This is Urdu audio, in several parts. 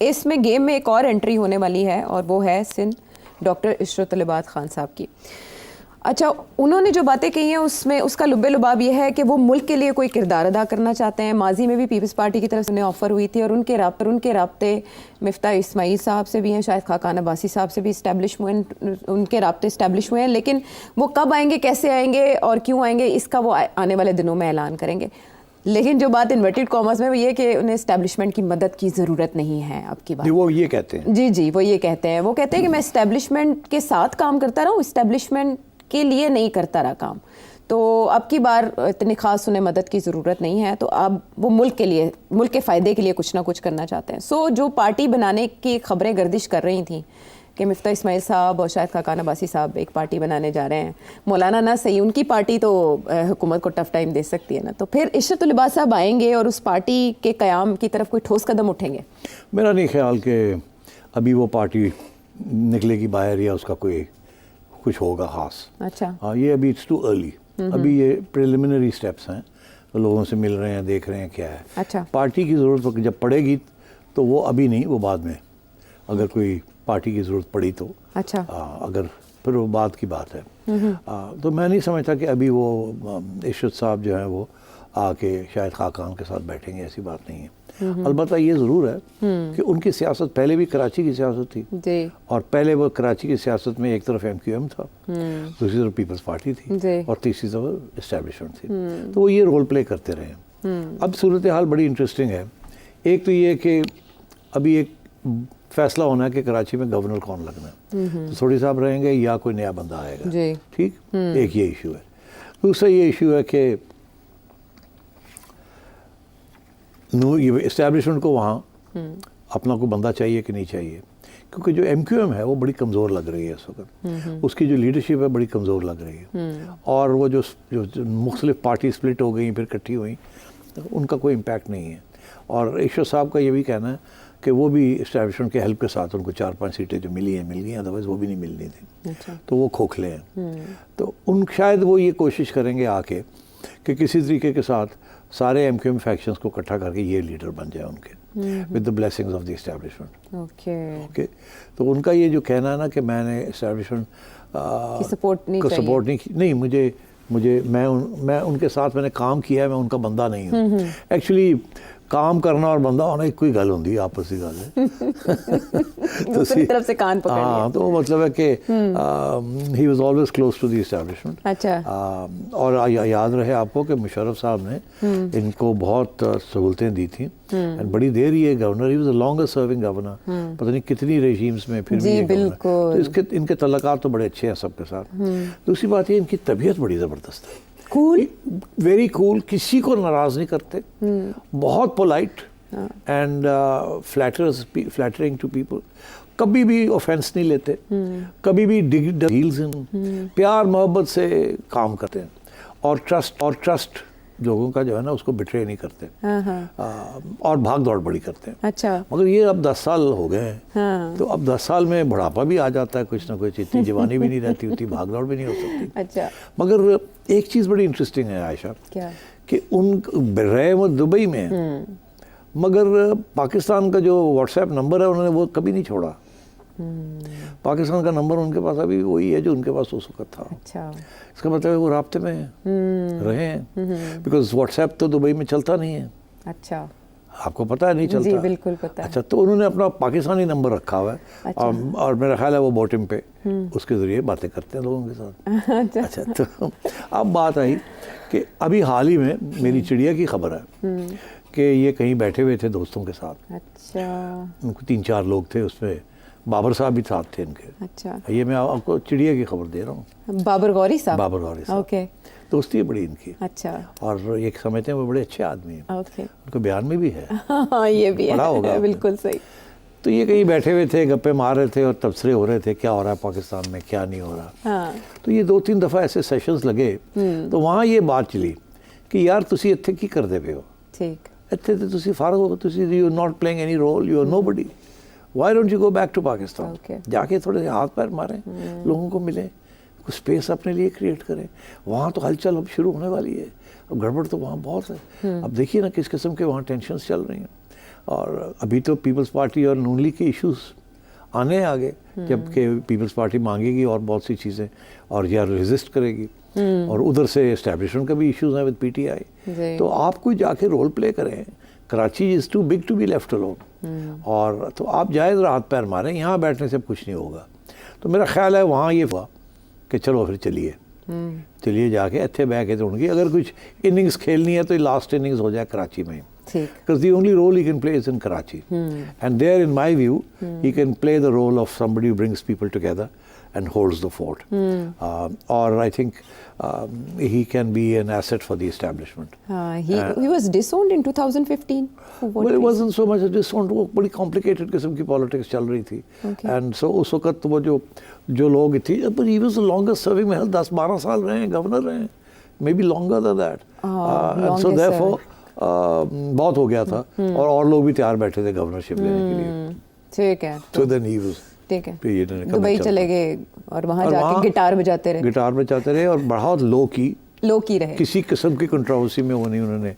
اس میں گیم میں ایک اور انٹری ہونے والی ہے اور وہ ہے سندھ ڈاکٹر عشرت العباد خان صاحب کی. اچھا، انہوں نے جو باتیں کہی ہیں اس میں اس کا لب لباب یہ ہے کہ وہ ملک کے لیے کوئی کردار ادا کرنا چاہتے ہیں. ماضی میں بھی پیپلز پارٹی کی طرف سے انہیں آفر ہوئی تھی اور ان کے رابطے مفتاح اسماعیل صاحب سے بھی ہیں, شاہد خاقان عباسی صاحب سے بھی اسٹیبلش ہوئے ہیں, ان کے رابطے اسٹیبلش ہوئے ہیں, لیکن وہ کب آئیں گے, کیسے آئیں گے اور کیوں آئیں گے, اس کا وہ آنے والے دنوں میں اعلان کریں گے. لیکن جو بات انورٹڈ کامرس میں وہ یہ کہ انہیں اسٹیبلشمنٹ کی مدد کی ضرورت نہیں ہے اب کی بات. وہ یہ کہتے ہیں جی وہ یہ کہتے ہیں, وہ کہتے ہیں کہ میں اسٹیبلشمنٹ کے ساتھ کام کرتا رہا ہوں, اسٹیبلشمنٹ کے لیے نہیں کرتا رہا کام. تو اب کی بار اتنی خاص انہیں مدد کی ضرورت نہیں ہے, تو اب وہ ملک کے لیے, ملک کے فائدے کے لیے کچھ نہ کچھ کرنا چاہتے ہیں. سو جو پارٹی بنانے کی خبریں گردش کر رہی تھیں کہ مفتاح اسماعیل صاحب اور شاہد خاقان عباسی صاحب ایک پارٹی بنانے جا رہے ہیں, مولانا نہ صحیح ان کی پارٹی تو حکومت کو ٹف ٹائم دے سکتی ہے نا, تو پھر عشرت العباد صاحب آئیں گے اور اس پارٹی کے قیام کی طرف کوئی ٹھوس قدم اٹھیں گے؟ میرا نہیں خیال کہ ابھی وہ پارٹی نکلے گی باہر یا اس کا کوئی کچھ ہوگا خاص. اچھا, ہاں, یہ ابھی اٹس ٹو ارلی, ابھی یہ پریلیمنری سٹیپس ہیں, لوگوں سے مل رہے ہیں, دیکھ رہے ہیں کیا ہے. اچھا, پارٹی کی ضرورت جب پڑے گی تو وہ ابھی نہیں, وہ بعد میں, اگر کوئی پارٹی کی ضرورت پڑی تو. اچھا, اگر پھر وہ بعد کی بات ہے. تو میں نہیں سمجھتا کہ ابھی وہ عشرت صاحب جو ہیں وہ آ کے شاید خاقان کے ساتھ بیٹھیں گے, ایسی بات نہیں ہے. البتہ یہ ضرور ہے کہ ان کی سیاست پہلے بھی کراچی کی سیاست تھی, اور پہلے وہ کراچی کی سیاست میں ایک طرف ایم کیو ایم تھا, دوسری طرف پیپلز پارٹی تھی, اور تیسری طرف اسٹیبلشمنٹ تھی. تو وہ یہ رول پلے کرتے رہے ہیں. اب صورتحال بڑی انٹرسٹنگ ہے. ایک تو یہ کہ ابھی ایک فیصلہ ہونا ہے کہ کراچی میں گورنر کون لگنا ہے, تو سوڈی صاحب رہیں گے یا کوئی نیا بندہ آئے گا. ٹھیک, ایک یہ ایشو ہے. دوسرا یہ ایشو ہے کہ اسٹیبلشمنٹ کو وہاں اپنا کوئی بندہ چاہیے کہ نہیں چاہیے, کیونکہ جو ایم کیو ایم ہے وہ بڑی کمزور لگ رہی ہے اس وقت. اس کی جو لیڈرشپ ہے بڑی کمزور لگ رہی ہے, اور وہ جو مختلف پارٹی سپلٹ ہو گئیں پھر اکٹھی ہوئیں, ان کا کوئی امپیکٹ نہیں ہے. اور عشرت صاحب کا یہ بھی کہنا ہے کہ وہ بھی اسٹیبلشمنٹ کے ہیلپ کے ساتھ ان کو 4-5 سیٹیں جو مل گئی, ادروائز وہ بھی نہیں ملنی تھی. تو وہ کھوکھلے ہیں. تو شاید وہ یہ کوشش کریں گے آ کے کہ کسی طریقے کے ساتھ سارے ایم کیو ایم فیکشنز کو اکٹھا کر کے یہ لیڈر بن جائے ان کے, with the blessings of the establishment. Okay, تو ان کا یہ جو کہنا ہے نا کہ میں نے اسٹیبلشمنٹ کو سپورٹ نہیں, مجھے میں ان کے ساتھ میں نے کام کیا ہے, میں ان کا بندہ نہیں ہوں. ایکچولی کام کرنا اور بندہ ہونا ایک کوئی گل ہوندی ہے, آپس کی گل ہے. دوسری طرف سے کان پکڑ لیا. ہاں, تو وہ مطلب ہے کہ he was always close to the establishment. اچھا, اور یاد رہے آپ کو کہ مشرف صاحب نے ان کو بہت سہولتیں دی تھیں, بڑی دیر یہ governor, he was a longer serving governor, پتہ نہیں کتنی رجیمز میں, پھر بھی بالکل ان کے تعلقات تو بڑے اچھے ہیں سب کے ساتھ. دوسری بات یہ ان کی طبیعت بڑی زبردست ہے, کول, ویری کول, کسی کو ناراض نہیں کرتے, بہت polite and flattering to people, کبھی بھی آفینس نہیں لیتے, کبھی بھی ڈیلز پیار محبت سے کام کرتے ہیں, اور ٹرسٹ لوگوں کا جو ہے نا اس کو بٹرے نہیں کرتے, اور بھاگ دوڑ بڑی کرتے ہیں. اچھا, مگر یہ اب 10 سال ہو گئے ہیں, تو اب 10 سال میں بڑھاپا بھی آ جاتا ہے, کچھ نہ کچھ, اتنی جوانی بھی نہیں رہتی, اتنی بھاگ دوڑ بھی نہیں ہو سکتی. اچھا, مگر ایک چیز بڑی انٹرسٹنگ ہے عائشہ, کیا کہ ان رہے وہ دبئی میں, مگر پاکستان کا جو واٹس ایپ نمبر ہے انہوں نے وہ کبھی نہیں چھوڑا. پاکستان کا نمبر ان کے پاس ابھی وہی ہے جو ان کے پاس اس وقت تھا. اچھا, اس کا مطلب ہے وہ رابطے میں رہے ہیں, بیکاز واٹس ایپ تو دبئی میں چلتا نہیں ہے. اچھا, آپ کو پتہ ہے نہیں چلتا؟ جی بالکل پتہ ہے. اچھا, تو انہوں نے اپنا پاکستانی نمبر رکھا ہوا ہے, اور میرا خیال ہے وہ بوٹم پہ اس کے ذریعے باتیں کرتے ہیں لوگوں کے ساتھ. اچھا, تو اب بات آئی کہ ابھی حال ہی میں میری چڑیا کی خبر ہے کہ یہ کہیں بیٹھے ہوئے تھے دوستوں کے ساتھ. اچھا, ان کو 3-4 لوگ تھے, اس میں بابر صاحب بھی ساتھ تھے ان کے. اچھا, یہ میں آپ کو چڑیا کی خبر دے رہا ہوں. بابر غوری صاحب. بابر غوری صاحب, اوکے, دوستی ہے بڑی ان کی. اچھا, اور یہ سمجھتے ہیں وہ بڑے اچھے آدمی ہیں. اوکے, ان کو بیان میں بھی ہے. ہاں, یہ بھی پڑھا ہوگا ہے, بالکل صحیح. تو یہ کہیں بیٹھے ہوئے تھے, گپے مار رہے تھے اور تبصرے ہو رہے تھے کیا ہو رہا ہے پاکستان میں, کیا نہیں ہو رہا. تو یہ 2-3 دفعہ ایسے سیشنز لگے, تو وہاں یہ بات چلی کہ یار تسی اتنے کی کرتے پے ہو, ٹھیک, اتنے تو تسی فارغ ہو, تسی you are not playing any role, you are nobody, why don't you go back to Pakistan, جا کے تھوڑے سے ہاتھ پیر ماریں, لوگوں کو ملیں, کچھ اسپیس اپنے لیے کریٹ کریں. وہاں تو ہلچل اب شروع ہونے والی ہے, اب گڑبڑ تو وہاں بہت ہے. اب دیکھیے نا کس قسم کے وہاں ٹینشنز چل رہی ہیں. اور ابھی تو پیپلز پارٹی اور نون لیگ کے ایشوز آنے آگے، جبکہ پیپلز پارٹی مانگے گی اور بہت سی چیزیں اور یا ریزسٹ کرے گی، اور ادھر سے اسٹیبلشمنٹ کا بھی ایشوز ہیں ود پی ٹی آئی. تو آپ کوئی جا کے رول پلے کریں. Karachi is too big to be left alone, اور تو آپ جائز ہاتھ پیر ماریں، یہاں بیٹھنے سے کچھ نہیں ہوگا. تو میرا خیال ہے وہاں یہ ہوا کہ چلو پھر چلیے جا کے اتھے بہ کے تو ان کی اگر کچھ اننگز کھیلنی ہے تو لاسٹ اننگز ہو جائے کراچی میں، because the only role he can play is in Karachi. And there, in my view, he can play the role of somebody who brings people together and holds the fort. Or I think he can be an asset for the establishment. He was disowned in 2015. Well, it wasn't so much a disowned, وہ بڑی complicated قسم کی politics چل رہی تھی. And so اس وقت وہ جو لوگ تھی، but he was the longest serving میں 10-12 سال رہے ہیں، گورنر رہے ہیں, maybe longer than that. And so therefore بہت ہو گیا تھا، اور لوگ بھی تیار بیٹھے تھے گورنرشپ لینے کے لیے. ٹھیک ہے. So then he was ٹھیک ہے. دبئی چلے گئے اور وہاں جا کے گٹار بجاتے رہے اور بہت لو کی رہے، کسی قسم کی کنٹروورسی میں وہ نہیں انہوں نے،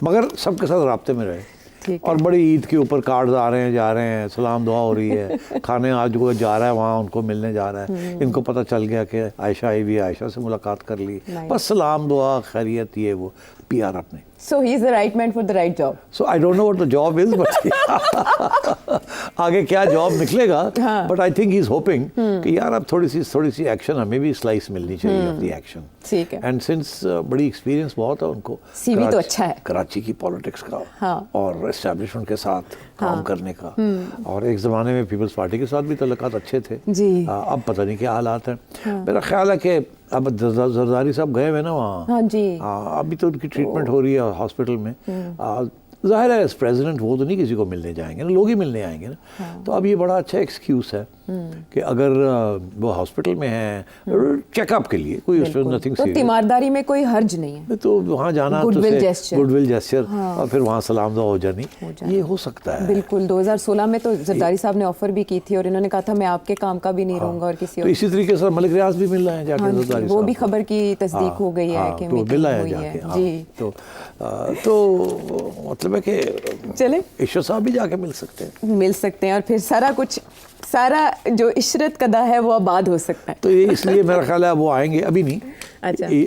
مگر سب کے ساتھ رابطے میں رہے. اور بڑی عید کے اوپر کارڈز آ رہے ہیں، جا رہے ہیں، سلام دعا ہو رہی ہے، کھانے آج وہ جا رہا ہے وہاں ان کو ملنے جا رہا ہے، ان کو پتہ چل گیا کہ عائشہ آئی ہوئی، عائشہ سے ملاقات کر لی، بس سلام دعا خیریت یہ وہ پی آر اپنے. So he is the right man for the right job. So I don't know what the job is, but آگے کیا جاب نکلے گا. But I think he's hoping کہ یار اب تھوڑی سی ایکشن ہمیں بھی سلائس ملنی چاہیے of the action. ٹھیک ہے. And since بڑی ایکسپیرینس بہت ہے ان کو، سی وی تو اچھا ہے کراچی کی پالیٹکس کا اور اسٹیبلشمنٹ کے ساتھ کام کرنے کا، اور ایک زمانے میں پیپلز پارٹی کے ساتھ بھی تعلقات اچھے تھے. اب پتہ نہیں کیا حالات ہیں. میرا خیال ہے کہ اب زرداری صاحب گئے ہوئے نا وہاں، ابھی تو ان کی ٹریٹمنٹ ہو رہی ہے ہاسپٹل میں. ظاہر ہے ایز پریزیڈنٹ وہ تو نہیں کسی کو ملنے جائیں گے نا، لوگ ہی ملنے آئیں گے نا. تو اب یہ بڑا اچھا ایکسکیوز ہے کہ اگر وہ ہاسپٹل میں ہیں چیک اپ کے لیے، کوئی اس میں نتھنگ سیریس، تیمارداری میں کوئی حرج نہیں ہے، تو وہاں جانا گڈ ول جیسچر اور پھر وہاں سلام دعا ہو جانی، یہ ہو سکتا ہے. بالکل. 2016 میں تو زرداری صاحب نے آفر بھی کی تھی اور انہوں نے کہا تھا میں آپ کے کام کا بھی نہیں رہوں گا اور کسی اور. اسی طریقے سے ملک ریاض بھی مل رہے ہیں جا کے زرداری صاحب، وہ بھی خبر کی تصدیق ہو گئی ہے کہ مل رہا ہے جا کے. جی تو مطلب ہے کہ چلے عشرت صاحب بھی جا کے مل سکتے ہیں اور پھر سارا جو عشرت قدا ہے وہ آباد ہو سکتا ہے. تو یہ اس لیے میرا خیال ہے وہ آئیں گے، ابھی نہیں.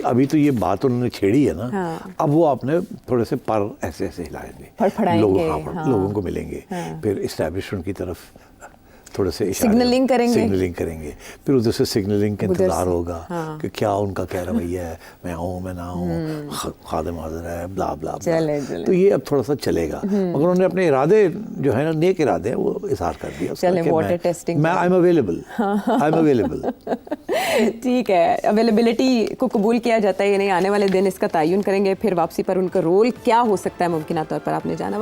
ابھی تو یہ بات انہوں نے چھیڑی ہے نا، اب وہ اپنے تھوڑے سے پر ایسے ہلائیں گے، لوگوں کو ملیں گے، پھر اسٹیبلشمنٹ کی طرف تھوڑے سے سگنلنگ کریں گے، پھر ادھر سے سگنلنگ کا انتظار ہوگا کہ کیا ان کا کیا رویہ ہے، میں آؤں میں نہ آؤں، خادم حاضر ہے، بلا بلا. تو یہ اب تھوڑا سا چلے گا، مگر انہوں نے اپنے ارادے جو ہے نا، نیک ارادے ہیں، وہ اظہار کر دیا. میں آئی ایم اویلیبل. ٹھیک ہے. اویلیبلٹی کو قبول کیا جاتا ہے، یعنی آنے والے دن اس کا تعین کریں گے، پھر واپسی پر ان کا رول کیا ہو سکتا ہے ممکنہ طور پر آپ نے جانا.